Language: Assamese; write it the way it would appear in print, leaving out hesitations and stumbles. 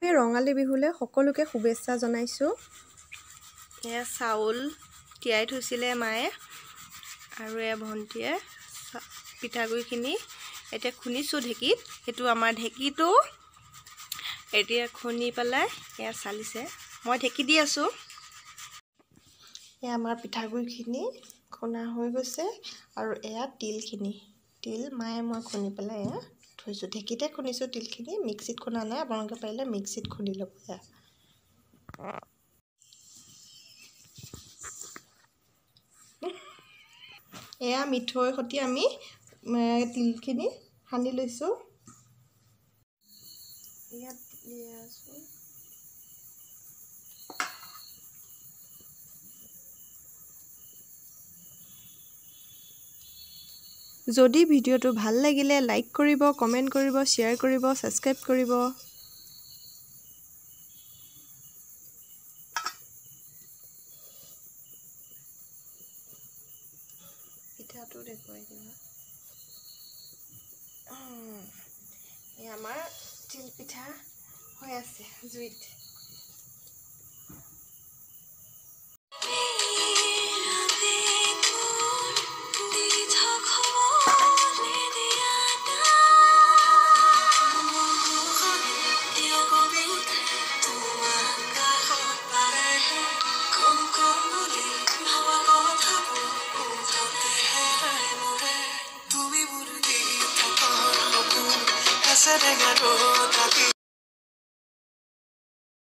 এই ৰঙালী বিহুলে সকলোকে শুভেচ্ছা জনাইছো। এয়া চাউল তিয়াই থৈছিলে মায়ে আৰু এয়া ভণ্টিয়ে পিঠাগুড়িখিনি এতিয়া খুন্দিছোঁ ঢেঁকীত। সেইটো আমাৰ ঢেঁকীটো এতিয়া খুন্দি পেলাই এয়া চালিছে, মই ঢেঁকী দি আছোঁ। এয়া আমাৰ পিঠাগুড়িখিনি খুন্দা হৈ গৈছে আৰু এয়া তিলখিনি, তিল মায়ে মই খুন্দি পেলাই এয়া থৈছোঁ। ঢেঁকীতে খুন্দিছোঁ তিলখিনি, মিক্সিত খুন্দা নাই। আপোনালোকে পাৰিলে মিক্সিত খুন্দি ল'ব। এয়া মিঠৈৰ সৈতে আমি তিলখিনি সানি লৈছোঁ। ইয়াত দি আছোঁ। যদি ভিডিঅ'টো ভাল লাগিলে লাইক কৰিব, কমেণ্ট কৰিব, শ্বেয়াৰ কৰিব, ছাবস্ক্ৰাইব কৰিব। পিঠাটো দেখুৱাই দিবা। এই আমাৰ তিল পিঠা হৈ আছে জুইত।